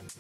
जो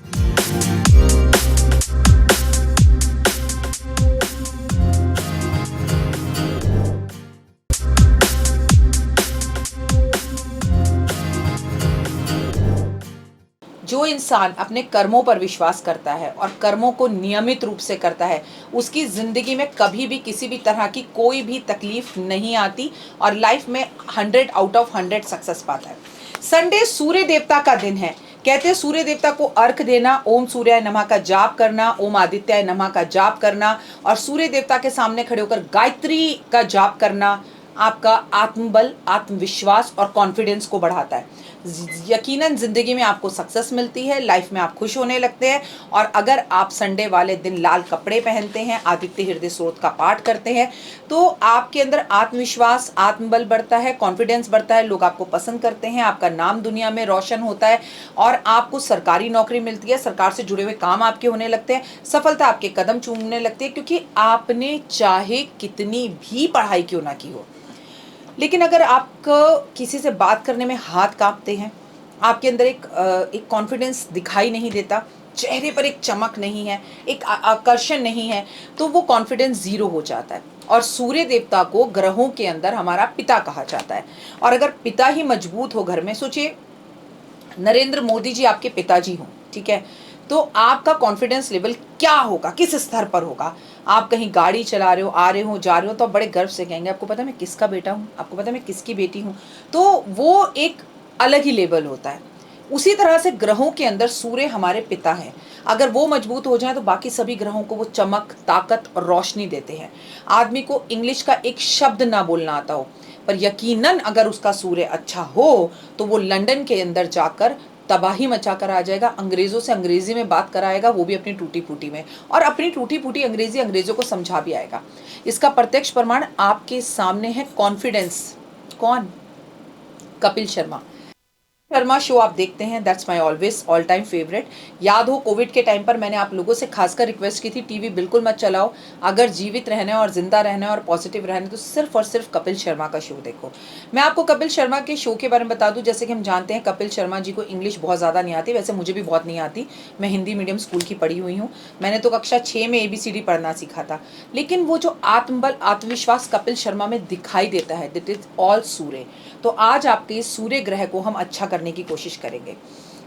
इंसान अपने कर्मों पर विश्वास करता है और कर्मों को नियमित रूप से करता है, उसकी ज़िंदगी में कभी भी किसी भी तरह की कोई भी तकलीफ नहीं आती और लाइफ में 100 आउट ऑफ 100 सक्सेस पाता है। संडे सूर्य देवता का दिन है। कहते हैं सूर्य देवता को अर्घ देना, ओम सूर्याय नमः का जाप करना, ओम आदित्याय नमः का जाप करना और सूर्य देवता के सामने खड़े होकर गायत्री का जाप करना आपका आत्मबल, आत्मविश्वास और कॉन्फिडेंस को बढ़ाता है। यकीनन ज़िंदगी में आपको सक्सेस मिलती है, लाइफ में आप खुश होने लगते हैं। और अगर आप संडे वाले दिन लाल कपड़े पहनते हैं, आदित्य हृदय स्तोत्र का पाठ करते हैं, तो आपके अंदर आत्मविश्वास, आत्मबल बढ़ता है, कॉन्फिडेंस बढ़ता है, लोग आपको पसंद करते हैं, आपका नाम दुनिया में रोशन होता है और आपको सरकारी नौकरी मिलती है, सरकार से जुड़े हुए काम आपके होने लगते हैं, सफलता आपके कदम चूमने लगती है, क्योंकि आपने चाहे कितनी भी पढ़ाई क्यों ना की हो। लेकिन अगर आपको किसी से बात करने में हाथ कांपते हैं, आपके अंदर एक कॉन्फिडेंस दिखाई नहीं देता, चेहरे पर एक चमक नहीं है, एक आकर्षण नहीं है, तो वो कॉन्फिडेंस ज़ीरो हो जाता है। और सूर्य देवता को ग्रहों के अंदर हमारा पिता कहा जाता है। और अगर पिता ही मजबूत हो घर में, सोचिए नरेंद्र मोदी जी आपके पिताजी हों, ठीक है, तो आपका कॉन्फिडेंस लेवल क्या होगा, किस स्तर पर होगा। आप कहीं गाड़ी चला रहे हो, आ रहे हो, जा रहे हो, तो आप बड़े गर्व से कहेंगे आपको पता है मैं किसका बेटा हूँ, आपको पता है मैं किसकी बेटी हूँ। तो वो एक अलग ही लेवल होता है। उसी तरह से ग्रहों के अंदर सूर्य हमारे पिता हैं। अगर वो मजबूत हो जाए तो बाकी सभी ग्रहों को वो चमक, ताकत और रोशनी देते हैं। आदमी को इंग्लिश का एक शब्द ना बोलना आता हो, पर यकीनन अगर उसका सूर्य अच्छा हो तो वो लंदन के अंदर जाकर तबाही मचा कर आ जाएगा, अंग्रेज़ों से अंग्रेज़ी में बात कराएगा, वो भी अपनी टूटी फूटी में, और अपनी टूटी फूटी अंग्रेज़ी अंग्रेज़ों को समझा भी आएगा। इसका प्रत्यक्ष प्रमाण आपके सामने है कॉन्फिडेंस। कौन? कपिल शर्मा। शर्मा शो आप देखते हैं, that's my always all time favourite. याद हो कोविड के टाइम पर मैंने आप लोगों से खासकर रिक्वेस्ट की थी टीवी बिल्कुल मत चलाओ, अगर जीवित रहना है और जिंदा रहना है और पॉजिटिव रहना है तो सिर्फ और सिर्फ कपिल शर्मा का शो देखो। मैं आपको कपिल शर्मा के शो के बारे में बता दूं, जैसे कि हम जानते हैं कपिल शर्मा जी को इंग्लिश बहुत ज़्यादा नहीं आती, वैसे मुझे भी बहुत नहीं आती, मैं हिंदी मीडियम स्कूल की पढ़ी हुई हूँ, मैंने तो कक्षा 6 में ABCD पढ़ना सीखा था। लेकिन वो जो आत्मबल, आत्मविश्वास कपिल शर्मा में दिखाई देता है, दैट इज ऑल सूर्य। तो आज आपके सूर्य ग्रह को हम अच्छा करने की कोशिश करेंगे।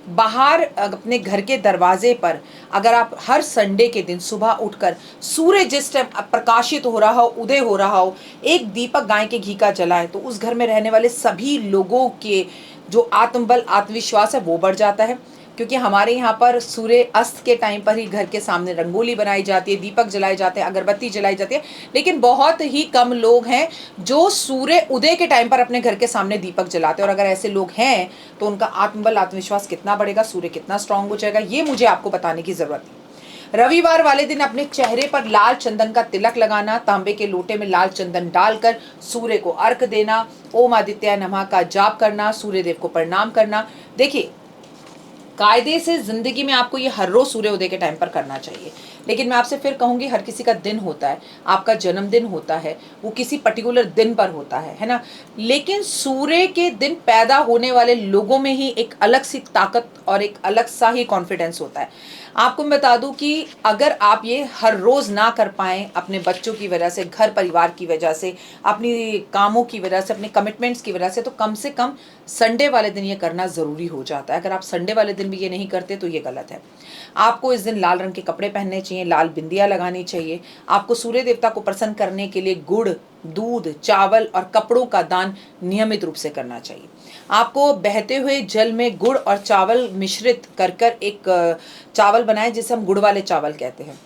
बाहर अपने घर के दरवाजे पर अगर आप हर संडे के दिन सुबह उठकर सूर्य जिस टाइम प्रकाशित हो रहा हो, उदय हो रहा हो, एक दीपक गाय के घी का जलाए तो उस घर में रहने वाले सभी लोगों के जो आत्मबल, आत्मविश्वास है वो बढ़ जाता है। क्योंकि हमारे यहाँ पर सूर्य अस्त के टाइम पर ही घर के सामने रंगोली बनाई जाती है, दीपक जलाए जाते हैं, अगरबत्ती जलाई जाती है, लेकिन बहुत ही कम लोग हैं जो सूर्य उदय के टाइम पर अपने घर के सामने दीपक जलाते हैं। और अगर ऐसे लोग हैं तो उनका आत्मबल, आत्मविश्वास कितना बढ़ेगा, सूर्य कितना स्ट्रांग हो जाएगा, ये मुझे आपको बताने की जरूरत है। रविवार वाले दिन अपने चेहरे पर लाल चंदन का तिलक लगाना, तांबे के लोटे में लाल चंदन डालकर सूर्य को अर्घ देना, ओम आदित्याय नमः का जाप करना, सूर्य देव को प्रणाम करना। देखिए कायदे से जिंदगी में आपको ये हर रोज सूर्योदय के टाइम पर करना चाहिए, लेकिन मैं आपसे फिर कहूंगी हर किसी का दिन होता है, आपका जन्मदिन होता है, वो किसी पर्टिकुलर दिन पर होता है ना। लेकिन सूर्य के दिन पैदा होने वाले लोगों में ही एक अलग सी ताकत और एक अलग सा ही कॉन्फिडेंस होता है। आपको मैं बता दूं कि अगर आप ये हर रोज ना कर पाएं, अपने बच्चों की वजह से, घर परिवार की वजह से, अपनी कामों की वजह से, अपने कमिटमेंट्स की वजह से, तो कम से कम संडे वाले दिन ये करना ज़रूरी हो जाता है। अगर आप संडे वाले दिन भी ये नहीं करते तो ये गलत है। आपको इस दिन लाल रंग के कपड़े पहनने चाहिए, लाल बिंदियाँ लगानी चाहिए। आपको सूर्य देवता को प्रसन्न करने के लिए गुड़, दूध, चावल और कपड़ों का दान नियमित रूप से करना चाहिए। आपको बहते हुए जल में गुड़ और चावल मिश्रित कर कर एक चावल बनाएं जिसे हम गुड़ वाले चावल कहते हैं,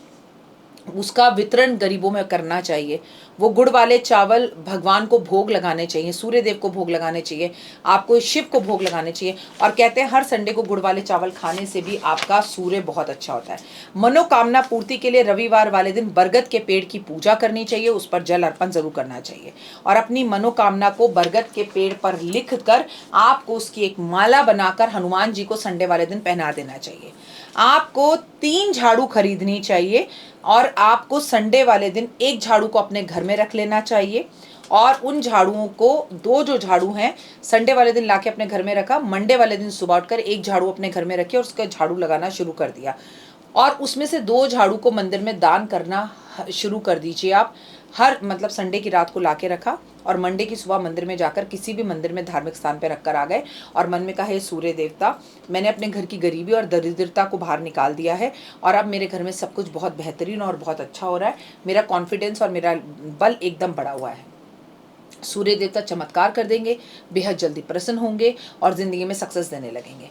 उसका वितरण गरीबों में करना चाहिए। वो गुड़ वाले चावल भगवान को भोग लगाने चाहिए, सूर्य देव को भोग लगाने चाहिए, आपको शिव को भोग लगाने चाहिए। और कहते हैं हर संडे को गुड़ वाले चावल खाने से भी आपका सूर्य बहुत अच्छा होता है। मनोकामना पूर्ति के लिए रविवार वाले दिन बरगद के पेड़ की पूजा करनी चाहिए, उस पर जल अर्पण जरूर करना चाहिए। और अपनी मनोकामना को बरगद के पेड़ पर लिख कर आपको उसकी एक माला बनाकर हनुमान जी को संडे वाले दिन पहना देना चाहिए। आपको 3 झाड़ू खरीदनी चाहिए और आपको संडे वाले दिन एक झाड़ू को अपने घर में रख लेना चाहिए और उन झाड़ुओं को, 2 जो झाड़ू हैं, संडे वाले दिन लाके अपने घर में रखा, मंडे वाले दिन सुबह उठकर एक झाड़ू अपने घर में रखी और उसका झाड़ू लगाना शुरू कर दिया। और उसमें से 2 झाड़ू को मंदिर में दान करना शुरू कर दीजिए आप। हर मतलब संडे की रात को लाके रखा और मंडे की सुबह मंदिर में जाकर किसी भी मंदिर में धार्मिक स्थान पे रखकर आ गए और मन में कहा, हे सूर्य देवता, मैंने अपने घर की गरीबी और दरिद्रता को बाहर निकाल दिया है और अब मेरे घर में सब कुछ बहुत बेहतरीन और बहुत अच्छा हो रहा है। मेरा कॉन्फिडेंस और मेरा बल एकदम बढ़ा हुआ है। सूर्य देवता चमत्कार कर देंगे, बेहद जल्दी प्रसन्न होंगे और ज़िंदगी में सक्सेस देने लगेंगे।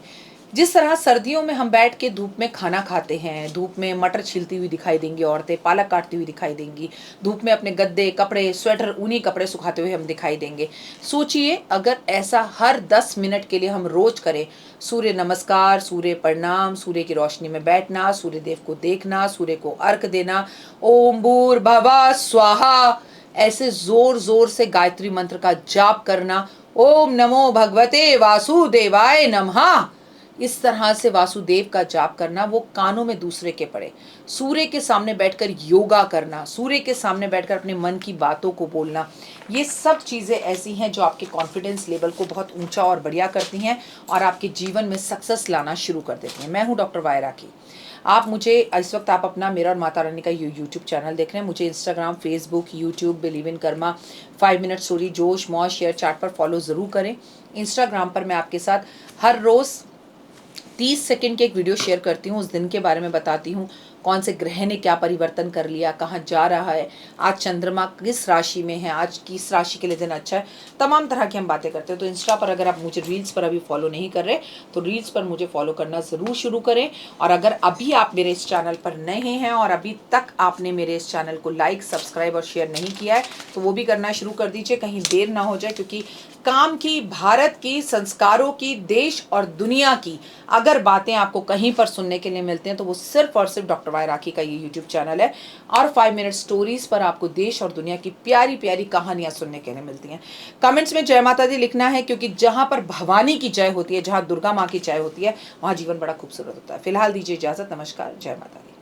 जिस तरह सर्दियों में हम बैठ के धूप में खाना खाते हैं, धूप में मटर छीलती हुई दिखाई देंगी औरतें, पालक काटती हुई दिखाई देंगी, धूप में अपने गद्दे, कपड़े, स्वेटर, ऊनी कपड़े सुखाते हुए हम दिखाई देंगे। सोचिए अगर ऐसा हर 10 मिनट के लिए हम रोज करें, सूर्य नमस्कार, सूर्य प्रणाम, सूर्य की रोशनी में बैठना, सूर्य देव को देखना, सूर्य को अर्घ देना, ओम भूर्भुवः स्वाहा, ऐसे जोर जोर से गायत्री मंत्र का जाप करना, ओम नमो भगवते वासुदेवाय नमः, इस तरह से वासुदेव का जाप करना, वो कानों में दूसरे के पड़े। सूर्य के सामने बैठकर योगा करना, सूर्य के सामने बैठकर अपने मन की बातों को बोलना, ये सब चीज़ें ऐसी हैं जो आपके कॉन्फिडेंस लेवल को बहुत ऊंचा और बढ़िया करती हैं और आपके जीवन में सक्सेस लाना शुरू कर देती हैं। मैं हूँ डॉक्टर वायरा की। आप मुझे इस वक्त आप अपना, मेरा और माता रानी का यूट्यूब चैनल देख रहे हैं। मुझे Instagram, Facebook, YouTube, believe in Karma, 5 minute story, जोश मौज शेयर चैट पर फॉलो ज़रूर करें। इंस्टाग्राम पर मैं आपके साथ हर रोज़ 30 सेकंड की एक वीडियो शेयर करती हूँ, उस दिन के बारे में बताती हूँ, कौन से ग्रह ने क्या परिवर्तन कर लिया, कहाँ जा रहा है, आज चंद्रमा किस राशि में है, आज किस राशि के लिए दिन अच्छा है, तमाम तरह की हम बातें करते हैं। तो इंस्टा पर अगर आप मुझे रील्स पर अभी फॉलो नहीं कर रहे तो रील्स पर मुझे फॉलो करना ज़रूर शुरू करें। और अगर अभी आप मेरे इस चैनल पर नए हैं और अभी तक आपने मेरे इस चैनल को लाइक, सब्सक्राइब और शेयर नहीं किया है तो वो भी करना शुरू कर दीजिए, कहीं देर ना हो जाए, क्योंकि काम की, भारत की, संस्कारों की, देश और दुनिया की अगर बातें आपको कहीं पर सुनने के लिए मिलती हैं तो वो सिर्फ और सिर्फ डॉक्टर वायरा की का ये यूट्यूब चैनल है। और 5 मिनट स्टोरीज पर आपको देश और दुनिया की प्यारी प्यारी कहानियां सुनने के लिए मिलती हैं। कमेंट्स में जय माता दी लिखना है, क्योंकि जहां पर भवानी की जय होती है, जहां दुर्गा माँ की जय होती है, वहां जीवन बड़ा खूबसूरत होता है। फिलहाल दीजिए इजाजत, नमस्कार, जय माता दी।